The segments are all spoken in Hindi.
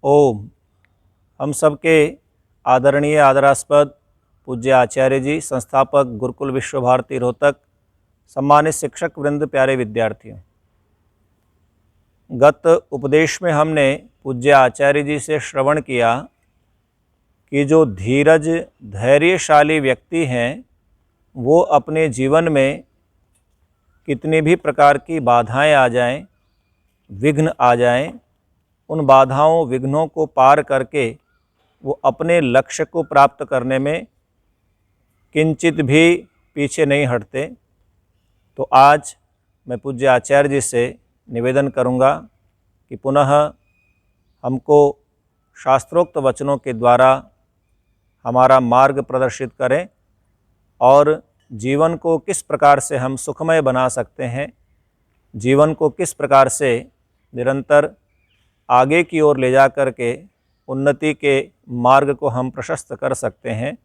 ओम। हम सबके आदरणीय आदरास्पद पूज्य आचार्य जी, संस्थापक गुरुकुल विश्व भारती रोहतक, सम्मानित शिक्षक वृंद, प्यारे विद्यार्थियों, गत उपदेश में हमने पूज्य आचार्य जी से श्रवण किया कि जो धीरज धैर्यशाली व्यक्ति हैं वो अपने जीवन में कितनी भी प्रकार की बाधाएं आ जाएं, विघ्न आ जाएं, उन बाधाओं विघ्नों को पार करके वो अपने लक्ष्य को प्राप्त करने में किंचित भी पीछे नहीं हटते। तो आज मैं पूज्य आचार्य जी से निवेदन करूंगा कि पुनः हमको शास्त्रोक्त वचनों के द्वारा हमारा मार्ग प्रदर्शित करें और जीवन को किस प्रकार से हम सुखमय बना सकते हैं, जीवन को किस प्रकार से निरंतर आगे की ओर ले जा कर के उन्नति के मार्ग को हम प्रशस्त कर सकते हैं।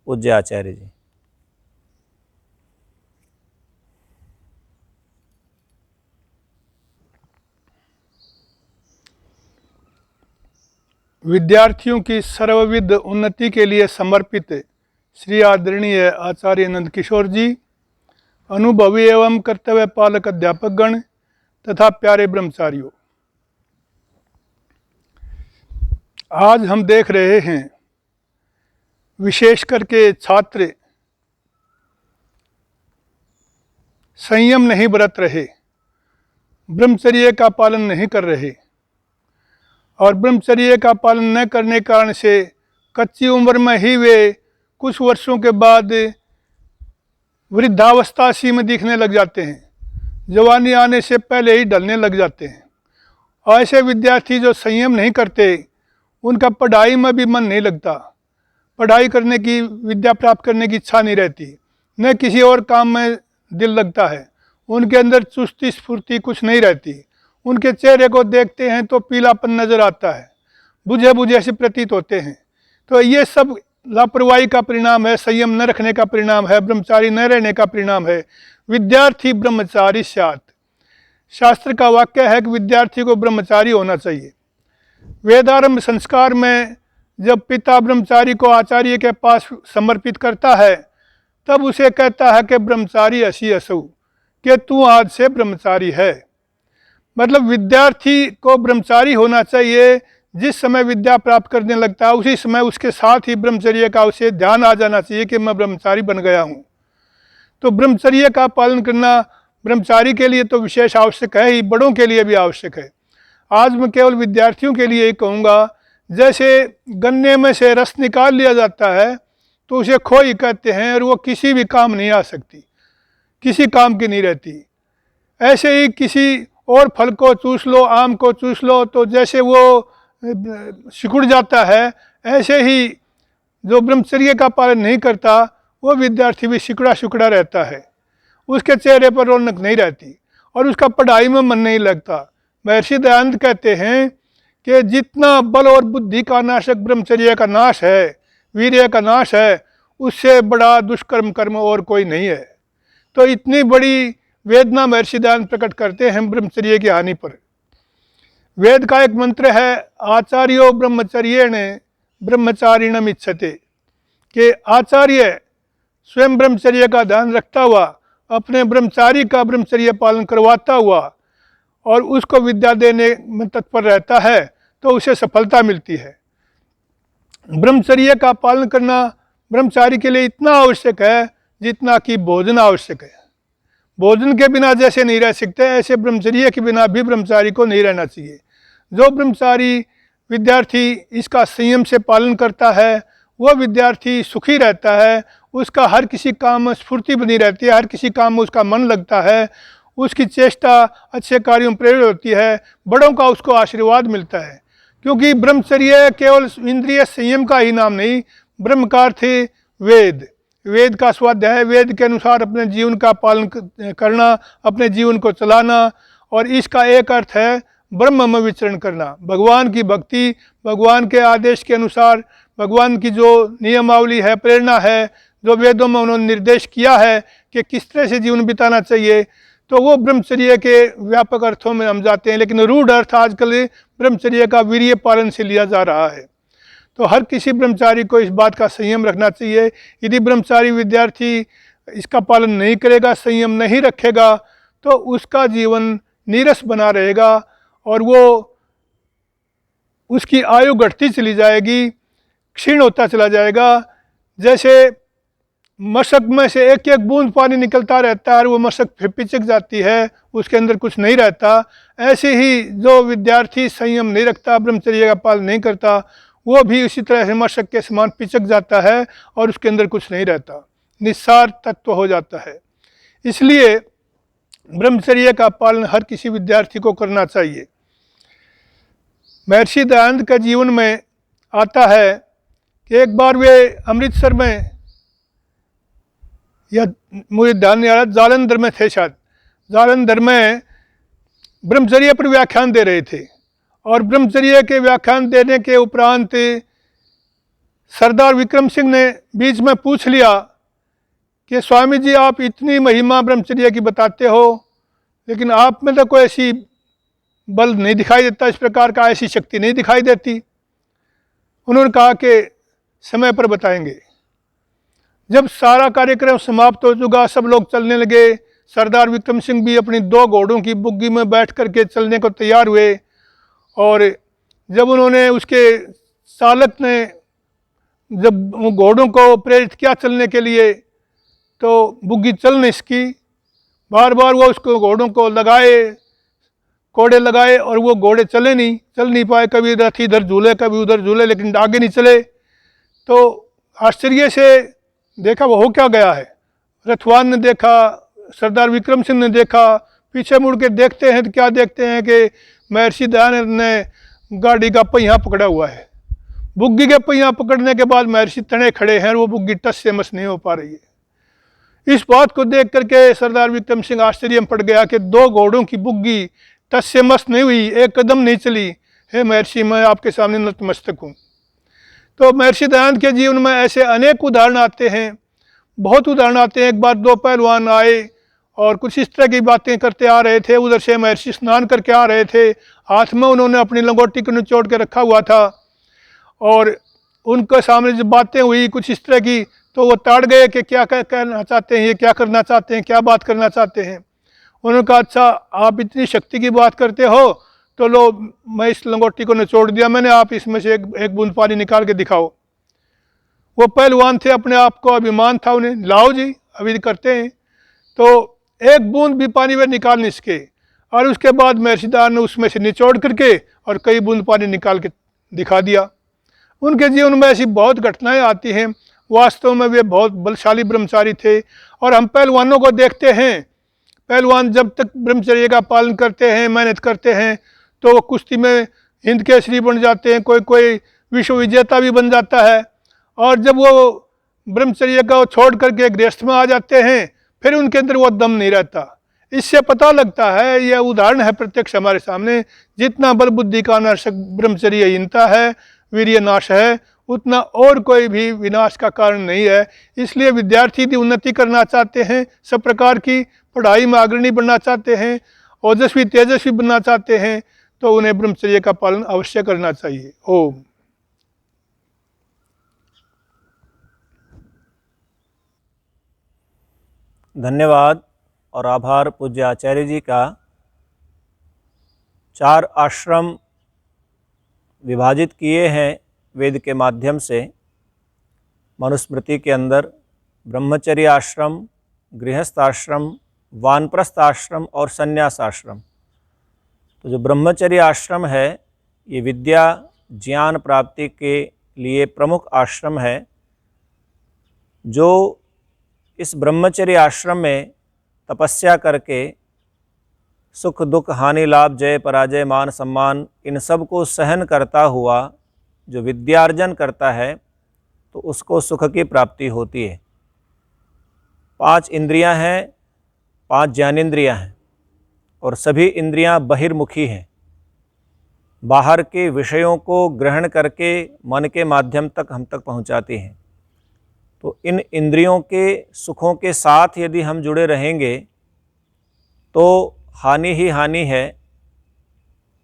पूज्य आचार्य जी। विद्यार्थियों की सर्वविध उन्नति के लिए समर्पित श्री आदरणीय आचार्य नंद किशोर जी, अनुभवी एवं कर्तव्य पालक अध्यापक गण तथा प्यारे ब्रह्मचारियों, आज हम देख रहे हैं विशेष करके छात्र संयम नहीं बरत रहे, ब्रह्मचर्य का पालन नहीं कर रहे और ब्रह्मचर्य का पालन न करने के कारण से कच्ची उम्र में ही वे कुछ वर्षों के बाद वृद्धावस्था सी में दिखने लग जाते हैं, जवानी आने से पहले ही ढलने लग जाते हैं। और ऐसे विद्यार्थी जो संयम नहीं करते उनका पढ़ाई में भी मन नहीं लगता, पढ़ाई करने की, विद्या प्राप्त करने की इच्छा नहीं रहती, न किसी और काम में दिल लगता है, उनके अंदर चुस्ती स्फूर्ति कुछ नहीं रहती, उनके चेहरे को देखते हैं तो पीलापन नज़र आता है, बुझे बुझे से प्रतीत होते हैं। तो ये सब लापरवाही का परिणाम है, संयम न रखने का परिणाम है, ब्रह्मचारी न रहने का परिणाम है। विद्यार्थी ब्रह्मचारी स्यात्, शास्त्र का वाक्य है कि विद्यार्थी को ब्रह्मचारी होना चाहिए। वेदारंभ संस्कार में जब पिता ब्रह्मचारी को आचार्य के पास समर्पित करता है तब उसे कहता है कि ब्रह्मचारी असी असु, कि तू आज से ब्रह्मचारी है। मतलब विद्यार्थी को ब्रह्मचारी होना चाहिए। जिस समय विद्या प्राप्त करने लगता है उसी समय उसके साथ ही ब्रह्मचर्य का उसे ध्यान आ जाना चाहिए कि मैं ब्रह्मचारी बन गया हूँ। तो ब्रह्मचर्य का पालन करना ब्रह्मचारी के लिए तो विशेष आवश्यक है ही, बड़ों के लिए भी आवश्यक है। आज मैं केवल विद्यार्थियों के लिए ही कहूँगा, जैसे गन्ने में से रस निकाल लिया जाता है तो उसे खोई कहते हैं और वो किसी भी काम नहीं आ सकती, किसी काम की नहीं रहती। ऐसे ही किसी और फल को चूस लो, आम को चूस लो तो जैसे वो सिकुड़ जाता है, ऐसे ही जो ब्रह्मचर्य का पालन नहीं करता वो विद्यार्थी भी सिकुड़ा सिकुड़ा रहता है, उसके चेहरे पर रौनक नहीं रहती और उसका पढ़ाई में मन नहीं लगता। महर्षि दयानंद कहते हैं कि जितना बल और बुद्धि का नाशक ब्रह्मचर्य का नाश है, वीर्य का नाश है, उससे बड़ा दुष्कर्म कर्म और कोई नहीं है। तो इतनी बड़ी वेदना महर्षि दयानंद प्रकट करते हैं ब्रह्मचर्य की हानि पर। वेद का एक मंत्र है, आचार्यो ब्रह्मचर्येण ब्रह्मचारिणम इच्छते, कि आचार्य स्वयं ब्रह्मचर्य का ध्यान रखता हुआ अपने ब्रह्मचारी का ब्रह्मचर्य पालन करवाता हुआ और उसको विद्या देने में तत्पर रहता है तो उसे सफलता मिलती है। ब्रह्मचर्य का पालन करना ब्रह्मचारी के लिए इतना आवश्यक है जितना कि भोजन आवश्यक है। भोजन के बिना जैसे नहीं रह सकते, ऐसे ब्रह्मचर्य के बिना भी ब्रह्मचारी को नहीं रहना चाहिए। जो ब्रह्मचारी विद्यार्थी इसका संयम से पालन करता है वो विद्यार्थी सुखी रहता है, उसका हर किसी काम में स्फूर्ति बनी रहती है, हर किसी काम में उसका मन लगता है, उसकी चेष्टा अच्छे कार्यों में प्रेरित होती है, बड़ों का उसको आशीर्वाद मिलता है। क्योंकि ब्रह्मचर्य केवल इंद्रिय संयम का ही नाम नहीं, ब्रह्म का अर्थ है वेद, वेद का स्वाध्याय, वेद के अनुसार अपने जीवन का पालन करना, अपने जीवन को चलाना। और इसका एक अर्थ है ब्रह्म में विचरण करना, भगवान की भक्ति, भगवान के आदेश के अनुसार, भगवान की जो नियमावली है, प्रेरणा है, जो वेदों में उन्होंने निर्देश किया है कि किस तरह से जीवन बिताना चाहिए, तो वो ब्रह्मचर्य के व्यापक अर्थों में हम जाते हैं, लेकिन रूढ़ अर्थ आजकल ब्रह्मचर्य का वीर्य पालन से लिया जा रहा है। तो हर किसी ब्रह्मचारी को इस बात का संयम रखना चाहिए। यदि ब्रह्मचारी विद्यार्थी इसका पालन नहीं करेगा, संयम नहीं रखेगा, तो उसका जीवन नीरस बना रहेगा और वो उसकी आयु घटती चली जाएगी, क्षीण होता चला जाएगा। जैसे मशक में से एक एक बूंद पानी निकलता रहता है और वो मशक फिर पिचक जाती है, उसके अंदर कुछ नहीं रहता। ऐसे ही जो विद्यार्थी संयम नहीं रखता, ब्रह्मचर्य का पालन नहीं करता, वो भी उसी तरह से मशक के समान पिचक जाता है और उसके अंदर कुछ नहीं रहता, निस्सार तत्व हो जाता है। इसलिए ब्रह्मचर्य का पालन हर किसी विद्यार्थी को करना चाहिए। महर्षि दयानंद के जीवन में आता है कि एक बार वे अमृतसर में, या मुझे ध्यान नहीं आ रहा, जालंधर में थे शायद, जालंधर में ब्रह्मचर्य पर व्याख्यान दे रहे थे। और ब्रह्मचर्य के व्याख्यान देने के उपरांत सरदार विक्रम सिंह ने बीच में पूछ लिया कि स्वामी जी, आप इतनी महिमा ब्रह्मचर्य की बताते हो, लेकिन आप में तो कोई ऐसी बल नहीं दिखाई देता, इस प्रकार का ऐसी शक्ति नहीं दिखाई देती। उन्होंने कहा कि समय पर बताएंगे। जब सारा कार्यक्रम समाप्त हो चुका, सब लोग चलने लगे, सरदार विक्रम सिंह भी अपनी 2 घोड़ों की बुग्गी में बैठ करके चलने को तैयार हुए। और जब उन्होंने, उसके चालक ने जब घोड़ों को प्रेरित किया चलने के लिए, तो बुग्गी चल नहीं सकी। बार बार वो उसको घोड़ों को लगाए, कोड़े लगाए, और वो घोड़े चल नहीं पाए। कभी रथ इधर झूले, कभी उधर झूले, लेकिन आगे नहीं चले। तो आश्चर्य से देखा वो हो क्या गया है। रथवान ने देखा, सरदार विक्रम सिंह ने देखा, पीछे मुड़ के देखते हैं तो क्या देखते हैं कि महर्षि दयानंद ने गाड़ी का पहिया पकड़ा हुआ है। बुग्गी के पहिया पकड़ने के बाद महर्षि तने खड़े हैं, वो बुग्गी टस से मस नहीं हो पा रही है। इस बात को देख करके सरदार विक्रम सिंह आश्चर्य में पड़ गया कि 2 घोड़ों की बुग्गी टस से मस नहीं हुई, एक कदम नहीं चली। हे महर्षि, मैं आपके सामने नतमस्तक हूँ। तो महर्षि दयानंद के जीवन में ऐसे अनेक उदाहरण आते हैं, बहुत उदाहरण आते हैं। एक बार 2 पहलवान आए और कुछ इस तरह की बातें करते आ रहे थे। उधर से महर्षि स्नान करके आ रहे थे, हाथ में उन्होंने अपनी लंगोटी को निचोड़ के रखा हुआ था। और उनके सामने जब बातें हुई कुछ इस तरह की, तो वो ताड़ गए कि क्या कहना चाहते हैं, ये क्या करना चाहते हैं, क्या बात करना चाहते हैं। उन्होंने कहा, अच्छा आप इतनी शक्ति की बात करते हो तो लो, मैं इस लंगोटी को निचोड़ दिया मैंने, आप इसमें से एक बूंद पानी निकाल के दिखाओ। वो पहलवान थे, अपने आप को अभिमान था उन्हें, लाओ जी अभी करते हैं। तो एक बूंद भी पानी में निकाल नहीं सके। और उसके बाद महर्षिदार ने उसमें से निचोड़ करके और कई बूंद पानी निकाल के दिखा दिया। उनके जीवन में ऐसी बहुत घटनाएं आती हैं। वास्तव में वे बहुत बलशाली ब्रह्मचारी थे। और हम पहलवानों को देखते हैं, पहलवान जब तक ब्रह्मचर्य का पालन करते हैं, मेहनत करते हैं, तो वो कुश्ती में हिंद केसरी बन जाते हैं, कोई विश्व विजेता भी बन जाता है। और जब वो ब्रह्मचर्य को छोड़ करके गृहस्थ में आ जाते हैं, फिर उनके अंदर वो दम नहीं रहता। इससे पता लगता है, यह उदाहरण है प्रत्यक्ष हमारे सामने, जितना बल बुद्धि का नाशक ब्रह्मचर्यहीनता है, वीर्य नाश है, उतना और कोई भी विनाश का कारण नहीं है। इसलिए विद्यार्थी यदि उन्नति करना चाहते हैं, सब प्रकार की पढ़ाई में अग्रणी बनना चाहते हैं, ओजस्वी तेजस्वी बनना चाहते हैं, तो उन्हें ब्रह्मचर्य का पालन अवश्य करना चाहिए। ओम। धन्यवाद और आभार पूज्य आचार्य जी का। 4 आश्रम विभाजित किए हैं वेद के माध्यम से। मनुस्मृति के अंदर ब्रह्मचर्य आश्रम, गृहस्थ आश्रम, वानप्रस्थ आश्रम और संन्यास आश्रम। तो जो ब्रह्मचर्य आश्रम है, ये विद्या ज्ञान प्राप्ति के लिए प्रमुख आश्रम है। जो इस ब्रह्मचर्य आश्रम में तपस्या करके सुख दुख हानि लाभ जय पराजय मान सम्मान इन सब को सहन करता हुआ जो विद्यार्जन करता है, तो उसको सुख की प्राप्ति होती है। 5 इंद्रियां हैं, 5 ज्ञानेंद्रियां हैं, और सभी इंद्रियां बहिर्मुखी हैं। बाहर के विषयों को ग्रहण करके मन के माध्यम तक हम तक पहुंचाती हैं। तो इन इंद्रियों के सुखों के साथ यदि हम जुड़े रहेंगे तो हानि ही हानि है।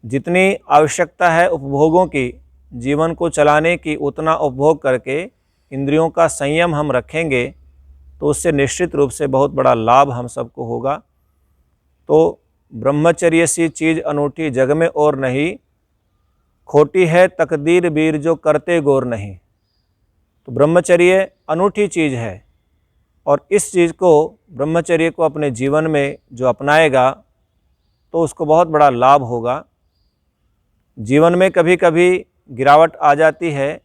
जितनी आवश्यकता है उपभोगों की, जीवन को चलाने की, उतना उपभोग करके इंद्रियों का संयम हम रखेंगे तो उससे निश्चित रूप से बहुत बड़ा लाभ हम सबको होगा। तो ब्रह्मचर्य सी चीज़ अनूठी जग में और नहीं, खोटी है तकदीर वीर जो करते गौर नहीं। तो ब्रह्मचर्य अनूठी चीज़ है और इस चीज़ को, ब्रह्मचर्य को अपने जीवन में जो अपनाएगा तो उसको बहुत बड़ा लाभ होगा। जीवन में कभी कभी गिरावट आ जाती है,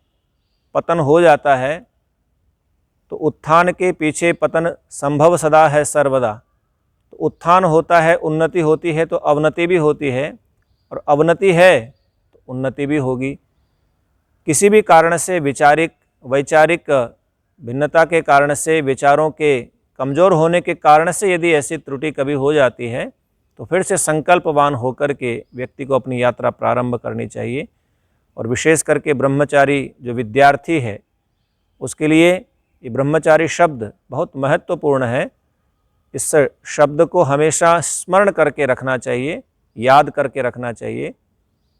पतन हो जाता है, तो उत्थान के पीछे पतन संभव सदा है सर्वदा। तो उत्थान होता है, उन्नति होती है तो अवनति भी होती है, और अवनति है तो उन्नति भी होगी। किसी भी कारण से वैचारिक भिन्नता के कारण से, विचारों के कमज़ोर होने के कारण से यदि ऐसी त्रुटि कभी हो जाती है तो फिर से संकल्पवान होकर के व्यक्ति को अपनी यात्रा प्रारंभ करनी चाहिए। और विशेष करके ब्रह्मचारी जो विद्यार्थी है उसके लिए ये ब्रह्मचारी शब्द बहुत महत्वपूर्ण है। इस शब्द को हमेशा स्मरण करके रखना चाहिए, याद करके रखना चाहिए,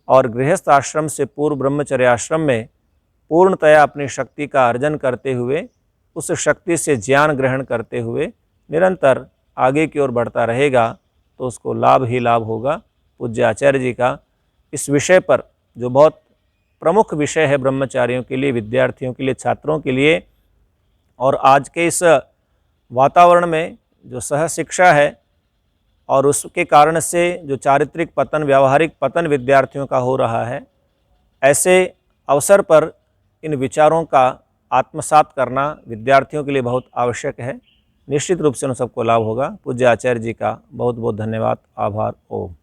और गृहस्थ आश्रम से पूर्व ब्रह्मचर्य आश्रम में पूर्णतया अपनी शक्ति का अर्जन करते हुए, उस शक्ति से ज्ञान ग्रहण करते हुए निरंतर आगे की ओर बढ़ता रहेगा तो उसको लाभ ही लाभ होगा। पूज्य आचार्य जी का इस विषय पर, जो बहुत प्रमुख विषय है ब्रह्मचारियों के लिए, विद्यार्थियों के लिए, छात्रों के लिए, और आज के इस वातावरण में जो सह शिक्षा है और उसके कारण से जो चारित्रिक पतन, व्यावहारिक पतन विद्यार्थियों का हो रहा है, ऐसे अवसर पर इन विचारों का आत्मसात करना विद्यार्थियों के लिए बहुत आवश्यक है। निश्चित रूप से उन सबको लाभ होगा। पूज्य आचार्य जी का बहुत बहुत धन्यवाद, आभार। ओम।